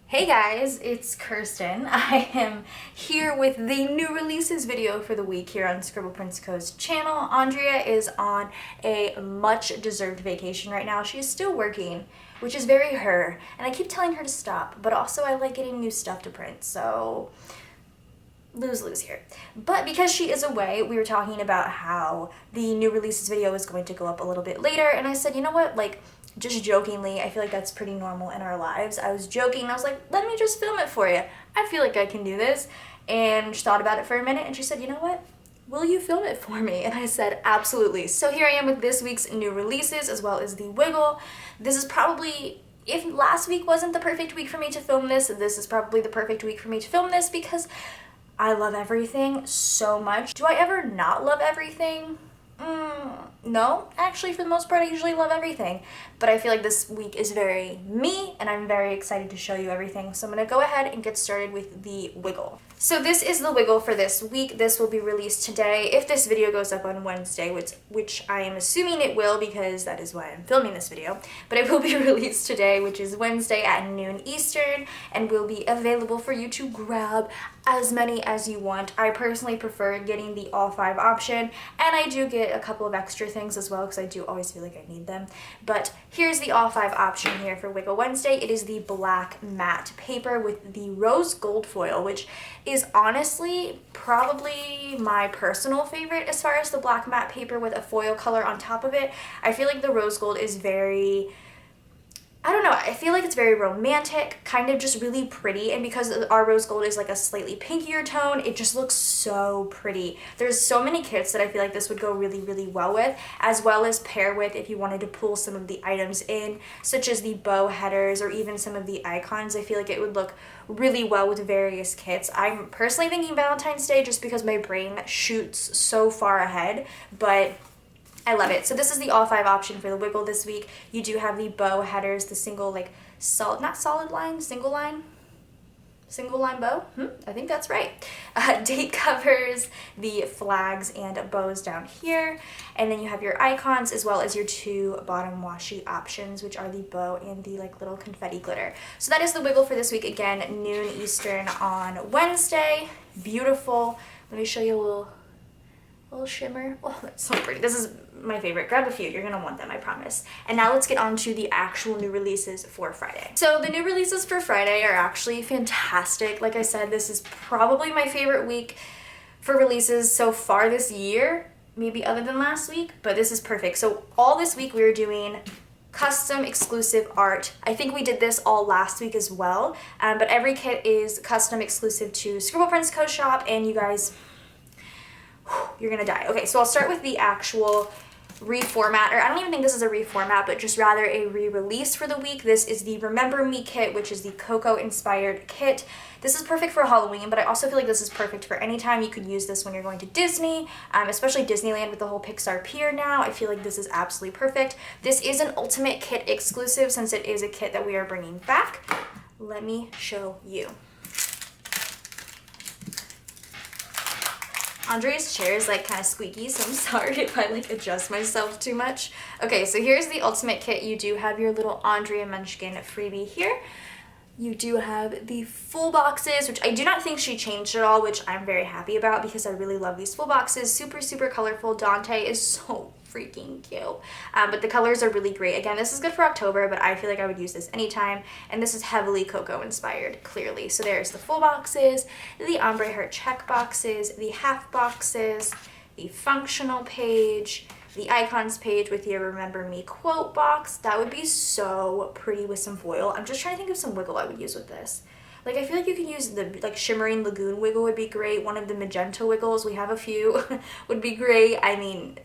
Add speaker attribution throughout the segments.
Speaker 1: Hey guys, it's Kirsten. I am here with the new releases video for the week here on Scribble Prince Co's channel. Andrea is on a much deserved vacation right now. She is still working, which is very her, and I keep telling her to stop, but also I like getting new stuff to print, so lose-lose here. But because she is away, we were talking about how the new releases video is going to go up a little bit later, and I said, you know what, like, just jokingly, I feel like that's pretty normal in our lives. I was joking, I was like, let me just film it for you. I feel like I can do this. And she thought about it for a minute and she said, you know what? Will you film it for me? And I said, absolutely. So here I am with this week's new releases as well as the Wiggle. This is probably, if last week wasn't the perfect week for me to film this is probably the perfect week for me to film this because I love everything so much. Do I ever not love everything? No, actually for the most part I usually love everything, but I feel like this week is very me and I'm very excited to show you everything. So I'm gonna go ahead and get started with the Wiggle. So this is the Wiggle for this week. This will be released today if this video goes up on Wednesday, which I am assuming it will because that is why I'm filming this video, but it will be released today, which is Wednesday at noon Eastern, and will be available for you to grab as many as you want. I personally prefer getting the all 5 option, and I do get a couple of extra things as well because I do always feel like I need them. But here's the all 5 option here for Wiggle Wednesday. It is the black matte paper with the rose gold foil, which is honestly probably my personal favorite as far as the black matte paper with a foil color on top of it. I feel like the rose gold is very, I don't know, I feel like it's very romantic, kind of just really pretty, and because our rose gold is like a slightly pinkier tone, it just looks so pretty. There's so many kits that I feel like this would go really, really well with, as well as pair with if you wanted to pull some of the items in, such as the bow headers or even some of the icons. I feel like it would look really well with various kits. I'm personally thinking Valentine's Day just because my brain shoots so far ahead, but I love it. So this is the all 5 option for the Wiggle this week. You do have the bow headers, the single like single line bow. I think that's right. Date covers, the flags and bows down here, and then you have your icons as well as your 2 bottom washi options, which are the bow and the like little confetti glitter. So that is the Wiggle for this week. Again, noon Eastern on Wednesday. Beautiful. Let me show you a little shimmer. Oh, that's so pretty. This is my favorite. Grab a few. You're gonna want them, I promise. And now let's get on to the actual new releases for Friday. So the new releases for Friday are actually fantastic. Like I said, this is probably my favorite week for releases so far this year, maybe other than last week, but this is perfect. So all this week we were doing custom exclusive art. I think we did this all last week as well, but every kit is custom exclusive to Scribble Prince Co shop, and you guys, you're gonna die. Okay, so I'll start with the actual reformat, or I don't even think this is a reformat, but just rather a re-release for the week. This is the Remember Me kit, which is the Coco inspired kit. This is perfect for Halloween, but I also feel like this is perfect for any time. You could use this when you're going to Disney, especially Disneyland with the whole Pixar Pier now. I feel like this is absolutely perfect. This is an Ultimate Kit exclusive since it is a kit that we are bringing back. Let me show you. Andrea's chair is like kind of squeaky, so I'm sorry if I like adjust myself too much. Okay, so here's the Ultimate Kit. You do have your little Andrea Munchkin freebie here. You do have the full boxes, which I do not think she changed at all, which I'm very happy about because I really love these full boxes. Super, super colorful. Dante is so freaking cute. But the colors are really great. Again, this is good for October, but I feel like I would use this anytime. And this is heavily Coco inspired, clearly. So there's the full boxes, the ombre heart check boxes, the half boxes, the functional page, the icons page with your Remember Me quote box. That would be so pretty with some foil. I'm just trying to think of some wiggle I would use with this. Like, I feel like you could use the like shimmering lagoon wiggle would be great. One of the magenta wiggles, we have a few, would be great. I mean,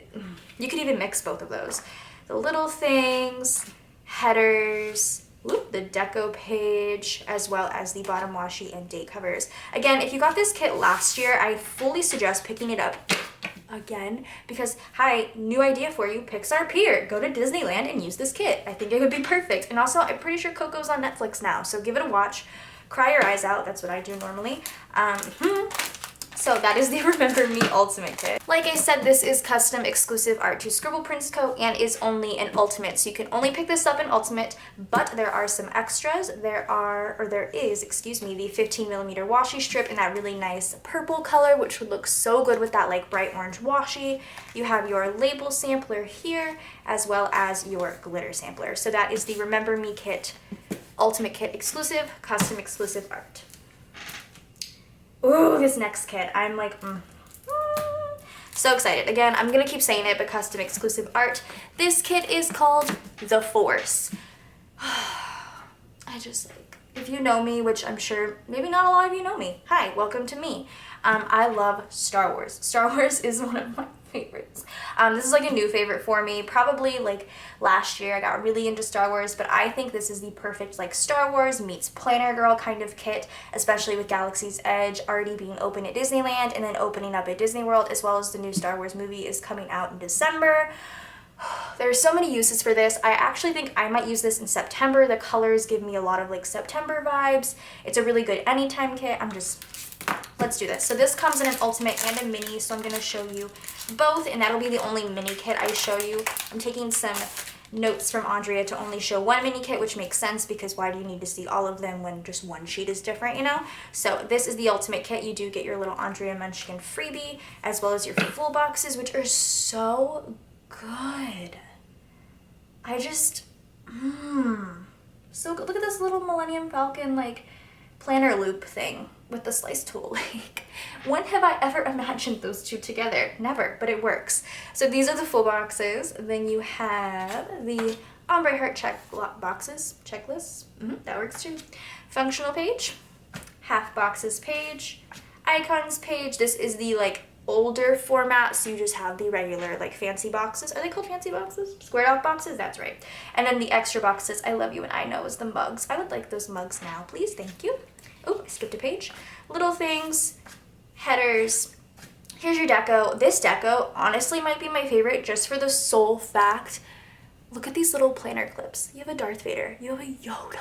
Speaker 1: you could even mix both of those. The little things, headers, the deco page, as well as the bottom washi and date covers. Again, if you got this kit last year, I fully suggest picking it up again because, hi, new idea for you, Pixar Pier. Go to Disneyland and use this kit. I think it would be perfect. And also, I'm pretty sure Coco's on Netflix now, so give it a watch. Cry your eyes out. That's what I do normally. So that is the Remember Me Ultimate Kit. Like I said, this is custom exclusive art to Scribble Prints Co. and is only an Ultimate. So you can only pick this up in Ultimate, but there are some extras. There is, excuse me, the 15mm washi strip in that really nice purple color, which would look so good with that like bright orange washi. You have your label sampler here, as well as your glitter sampler. So that is the Remember Me Kit, Ultimate Kit exclusive, custom exclusive art. Ooh, this next kit, I'm like, so excited. Again, I'm gonna keep saying it, but custom exclusive art. This kit is called The Force. I just like, if you know me, which I'm sure maybe not a lot of you know me, hi, welcome to me. I love Star Wars. Star Wars is one of my favorites. This is like a new favorite for me. Probably like last year I got really into Star Wars, but I think this is the perfect like Star Wars meets Planner Girl kind of kit, especially with Galaxy's Edge already being open at Disneyland and then opening up at Disney World, as well as the new Star Wars movie is coming out in December. There are so many uses for this. I actually think I might use this in September. The colors give me a lot of like September vibes. It's a really good anytime kit. Let's do this. So this comes in an Ultimate and a Mini, so I'm going to show you both, and that'll be the only mini kit I show you. I'm taking some notes from Andrea to only show one mini kit, which makes sense because why do you need to see all of them when just one sheet is different, you know? So this is the Ultimate Kit. You do get your little Andrea Munchkin freebie, as well as your full boxes, which are so good. I just, so good. Look at this little Millennium Falcon, like, planner loop thing with the slice tool. Like, when have I ever imagined those two together? Never, but it works. So these are the full boxes. Then you have the ombre heart checklists. That works too. Functional page, half boxes page, icons page. This is the like older format, so you just have the regular like fancy boxes. Are they called fancy boxes? Squared out boxes? That's right. And then the extra boxes, I love you and I know, is the mugs. I would like those mugs now, please. Thank you. Oh, I skipped a page. Little things, headers. Here's your deco. This deco honestly might be my favorite just for the sole fact. Look at these little planner clips. You have a Darth Vader. You have a Yoda.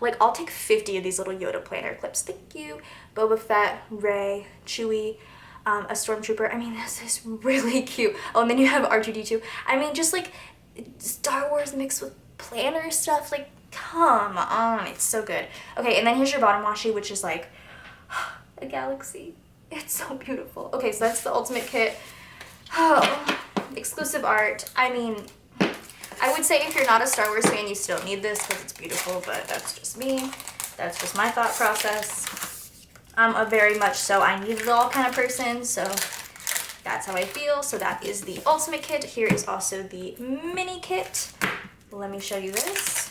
Speaker 1: Like, I'll take 50 of these little Yoda planner clips. Thank you. Boba Fett, Rey, Chewie, a Stormtrooper. I mean, this is really cute. Oh, and then you have R2-D2. I mean, just like Star Wars mixed with planner stuff. Like, come on. It's so good. Okay, and then here's your bottom washi, which is like a galaxy. It's so beautiful. Okay, so that's the Ultimate Kit. Oh, exclusive art. I mean, I would say if you're not a Star Wars fan, you still need this because it's beautiful, but that's just me. That's just my thought process. I'm a very much so I need it all kind of person, so that's how I feel. So that is the Ultimate Kit. Here is also the Mini Kit. Let me show you this.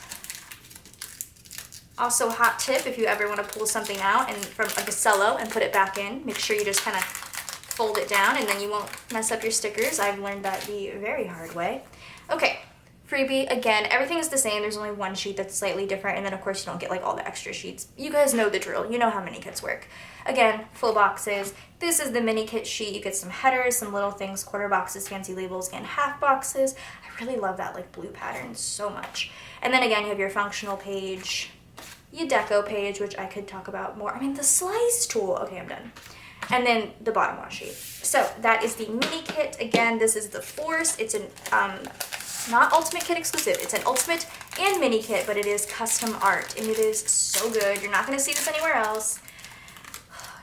Speaker 1: Also, hot tip, if you ever want to pull something out and from like a cello and put it back in, make sure you just kind of fold it down and then you won't mess up your stickers. I've learned that the very hard way. Okay, freebie, again, everything is the same. There's only one sheet that's slightly different, and then of course you don't get like all the extra sheets. You guys know the drill. You know how mini kits work. Again, full boxes. This is the mini kit sheet. You get some headers, some little things, quarter boxes, fancy labels, and half boxes. I really love that like blue pattern so much. And then again, you have your functional page, your deco page, which I could talk about more. I mean, the slice tool. Okay, I'm done. And then the bottom washi. So that is the mini kit. Again, this is the Force. It's an not Ultimate Kit exclusive. It's an Ultimate and mini kit, but it is custom art, and it is so good. You're not going to see this anywhere else.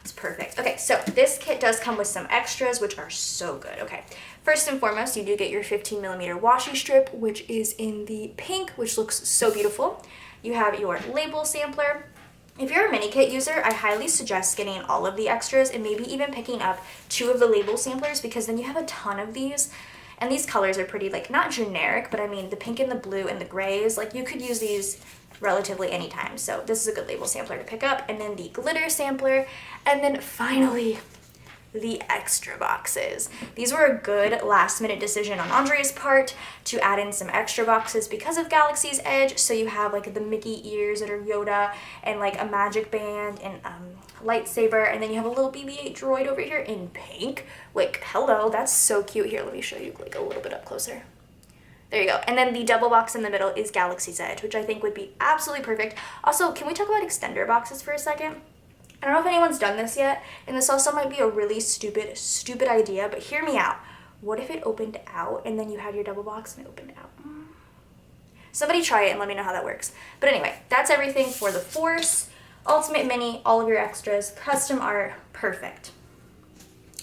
Speaker 1: It's perfect. Okay, so this kit does come with some extras, which are so good. Okay, first and foremost, you do get your 15mm washi strip, which is in the pink, which looks so beautiful. You have your label sampler. If you're a mini kit user, I highly suggest getting all of the extras and maybe even picking up 2 of the label samplers, because then you have a ton of these. And these colors are pretty, like, not generic, but I mean, the pink and the blue and the grays, like, you could use these relatively anytime. So this is a good label sampler to pick up. And then the glitter sampler. And then finally, the extra boxes. These were a good last-minute decision on Andrea's part to add in some extra boxes because of Galaxy's Edge. So you have, like, the Mickey ears that are Yoda, and, like, a magic band, and lightsaber, and then you have a little BB-8 droid over here in pink. Like, hello, that's so cute. Here, let me show you like a little bit up closer. There you go. And then the double box in the middle is Galaxy's Edge, which I think would be absolutely perfect. Also, can we talk about extender boxes for a second? I don't know if anyone's done this yet, and this also might be a really stupid idea, but hear me out. What if it opened out and then you had your double box and it opened out? Somebody try it and let me know how that works. But anyway, that's everything for the Force, Ultimate Mini, all of your extras, custom art, perfect.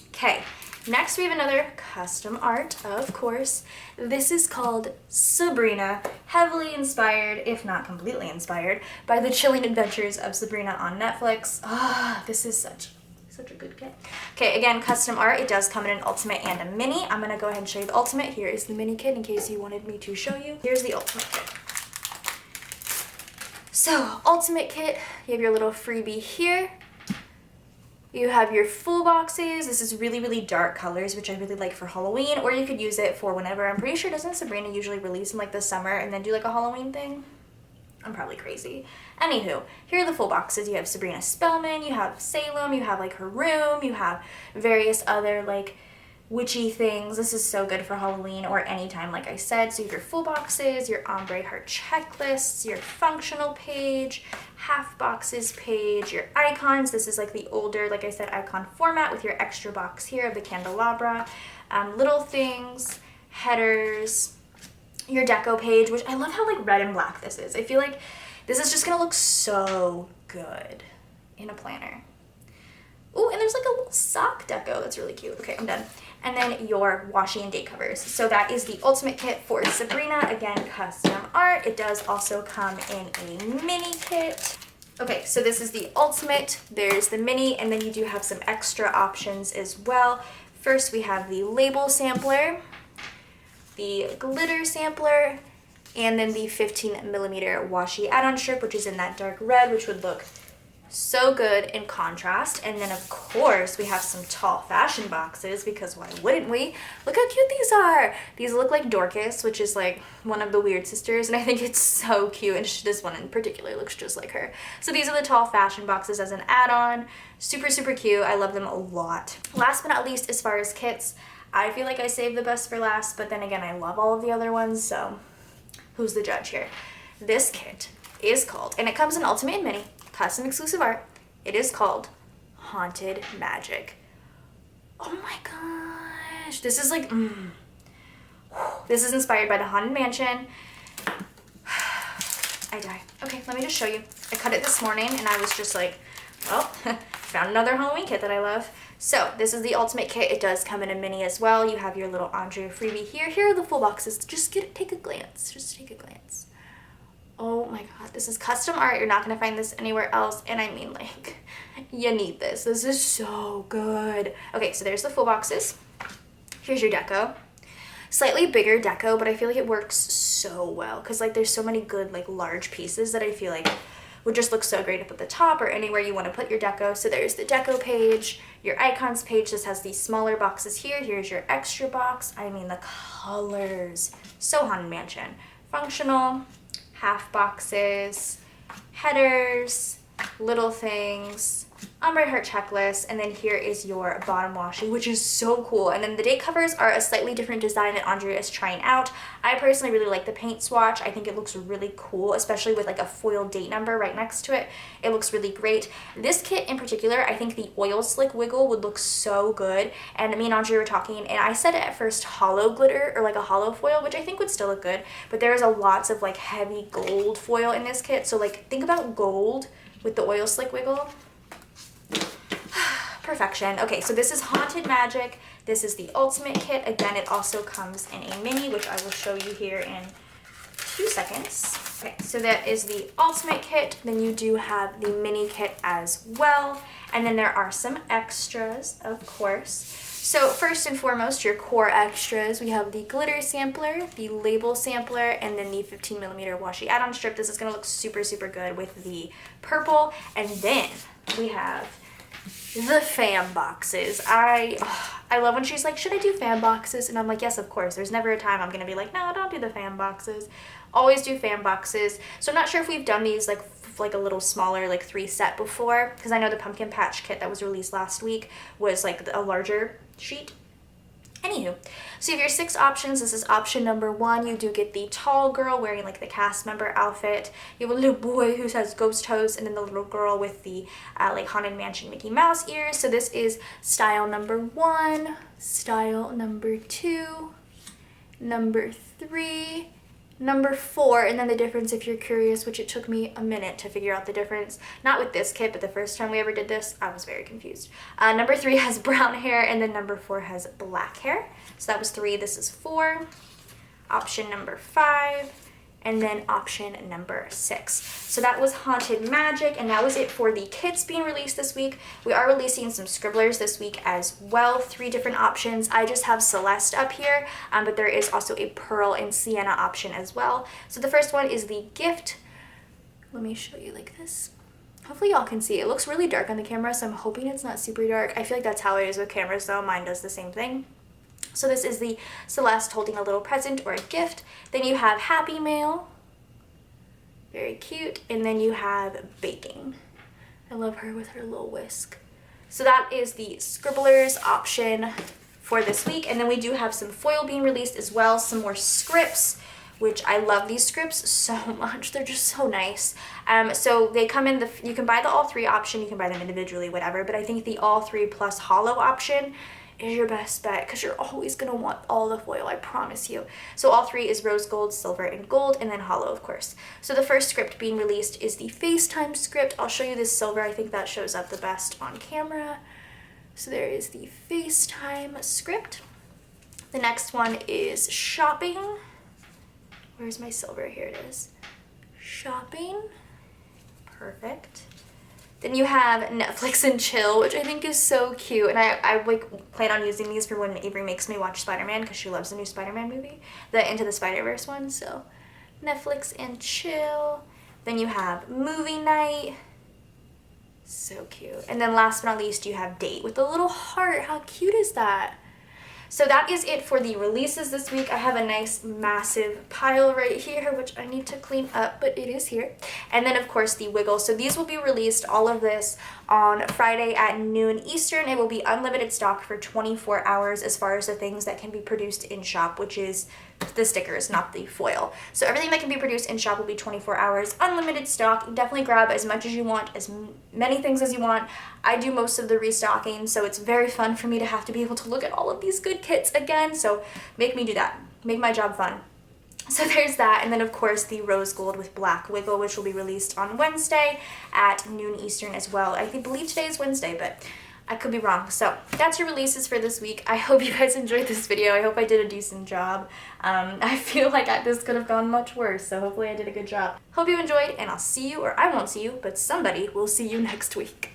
Speaker 1: Okay, next we have another custom art, of course. This is called Sabrina, heavily inspired, if not completely inspired, by the chilling adventures of Sabrina on Netflix. This is such a good kit. Okay, again, custom art. It does come in an ultimate and a mini. I'm gonna go ahead and show you the ultimate. Here is the mini kit in case you wanted me to show you. Here's the ultimate kit. So, ultimate kit, you have your little freebie here. You have your full boxes. This is really dark colors, which I really like for Halloween, or you could use it for whenever. I'm pretty sure, doesn't Sabrina usually release in like the summer and then do like a Halloween thing? I'm probably crazy. Anywho, here are the full boxes. You have Sabrina Spellman, you have Salem, you have like her room, you have various other like witchy things. This is so good for Halloween or anytime, like I said. So you have your full boxes, your ombre heart checklists, your functional page, half boxes page, your icons. This is like the older, like I said, icon format with your extra box here of the candelabra, little things, headers, your deco page, which I love how like red and black this is. I feel like this is just gonna look so good in a planner. Ooh, and there's like a little sock deco that's really cute. Okay, I'm done. And then your washi and date covers. So that is the ultimate kit for Sabrina. Again, custom art. It does also come in a mini kit. Okay, so this is the ultimate. There's the mini, and then you do have some extra options as well. First, we have the label sampler, the glitter sampler, and then the 15mm washi add-on strip, which is in that dark red, which would look so good in contrast. And then of course we have some tall fashion boxes, because why wouldn't we? Look how cute these are. These look like Dorcas, which is like one of the weird sisters, and I think it's so cute, and this one in particular looks just like her. So these are the tall fashion boxes as an add-on. Super cute. I love them a lot. Last but not least, as far as kits, I feel like I saved the best for last, but then again, I love all of the other ones, so who's the judge here? This kit is called, and it comes in ultimate and mini, custom exclusive art. It is called Haunted Magic. Oh my gosh. This is like, This is inspired by the Haunted Mansion. I die. Okay, let me just show you. I cut it this morning and I was just like, well, found another Halloween kit that I love. So this is the ultimate kit. It does come in a mini as well. You have your little Andrea freebie here. Here are the full boxes. Just take a glance. Just take a glance. Oh my god, this is custom art. You're not going to find this anywhere else. And I mean, like, you need this. This is so good. Okay, so there's the full boxes. Here's your deco. Slightly bigger deco, but I feel like it works so well because, like, there's so many good, like, large pieces that I feel like would just look so great up at the top or anywhere you want to put your deco. So there's the deco page, your icons page. This has these smaller boxes here. Here's your extra box. I mean, the colors. So Haunted Mansion. Functional, half boxes, headers, little things, ombre heart checklist, and then here is your bottom washi, which is so cool. And then the date covers are a slightly different design that Andrea is trying out. I personally really like the paint swatch. I think it looks really cool, especially with like a foil date number right next to it. It looks really great. This kit in particular, I think the oil slick wiggle would look so good. And me and Andrea were talking, and I said at first hollow glitter or like a hollow foil, which I think would still look good, but there's a lots of like heavy gold foil in this kit. So like think about gold with the oil slick wiggle. Perfection. Okay, so this is Haunted Magic. This is the ultimate kit. Again, it also comes in a mini, which I will show you here in 2 seconds. Okay, so that is the ultimate kit. Then you do have the mini kit as well. And then there are some extras, of course. So first and foremost, your core extras. We have the glitter sampler, the label sampler, and then the 15mm washi add-on strip. This is going to look super, super good with the purple. And then we have the fan boxes. I love when she's like, should I do fan boxes? And I'm like, yes, of course. There's never a time I'm going to be like, no, don't do the fan boxes. Always do fan boxes. So I'm not sure if we've done these like a little smaller, like 3 set before, because I know the pumpkin patch kit that was released last week was like a larger sheet. Anywho, so you have your 6 options. This is option number 1. You do get the tall girl wearing like the cast member outfit. You have a little boy who has ghost toes, and then the little girl with the like Haunted Mansion Mickey Mouse ears. So this is style number 1, style number 2, number 3, number 4, and then the difference, if you're curious, which it took me a minute to figure out the difference, not with this kit, but the first time we ever did this, I was very confused. Number 3 has brown hair, and then number 4 has black hair. So that was 3, this is 4. Option number 5, and then option number 6. So that was Haunted Magic, and that was it for the kits being released this week. We are releasing some Scribblers this week as well, 3 different options. I just have Celeste up here, but there is also a Pearl and Sienna option as well. So the first one is the gift. Let me show you like this. Hopefully y'all can see. It looks really dark on the camera, so I'm hoping it's not super dark. I feel like that's how it is with cameras though. Mine does the same thing. So this is the Celeste holding a little present or a gift. Then you have Happy Mail. Very cute. And then you have Baking. I love her with her little whisk. So that is the Scribblers option for this week. And then we do have some foil being released as well. Some more scripts, which I love these scripts so much. They're just so nice. So they come in you can buy the all 3 option. You can buy them individually, whatever. But I think the all 3 plus hollow option is your best bet, because you're always going to want all the foil, I promise you. So all 3 is rose gold, silver, and gold, and then hollow, of course. So the first script being released is the FaceTime script. I'll show you this silver. I think that shows up the best on camera. So there is the FaceTime script. The next one is Shopping. Where's my silver? Here it is. Shopping. Perfect. Then you have Netflix and Chill, which I think is so cute. And I like plan on using these for when Avery makes me watch Spider-Man, because she loves the new Spider-Man movie, the Into the Spider-Verse one. So Netflix and Chill. Then you have Movie Night. So cute. And then last but not least, you have Date with a little heart. How cute is that? So that is it for the releases this week. I have a nice massive pile right here, which I need to clean up, but it is here. And then of course the Wiggle. So these will be released, all of this, on Friday at noon Eastern. It will be unlimited stock for 24 hours as far as the things that can be produced in shop, which is the stickers, not the foil. So everything that can be produced in shop will be 24 hours, unlimited stock. Definitely grab as much as you want, as many things as you want. I do most of the restocking, so it's very fun for me to have to be able to look at all of these good kits again. So make me do that. Make my job fun. So there's that, and then of course the rose gold with black wiggle, which will be released on Wednesday at noon Eastern as well. I believe today is Wednesday, but I could be wrong. So that's your releases for this week. I hope you guys enjoyed this video. I hope I did a decent job. I feel like this could have gone much worse, so hopefully I did a good job. Hope you enjoyed, and I'll see you, or I won't see you, but somebody will see you next week.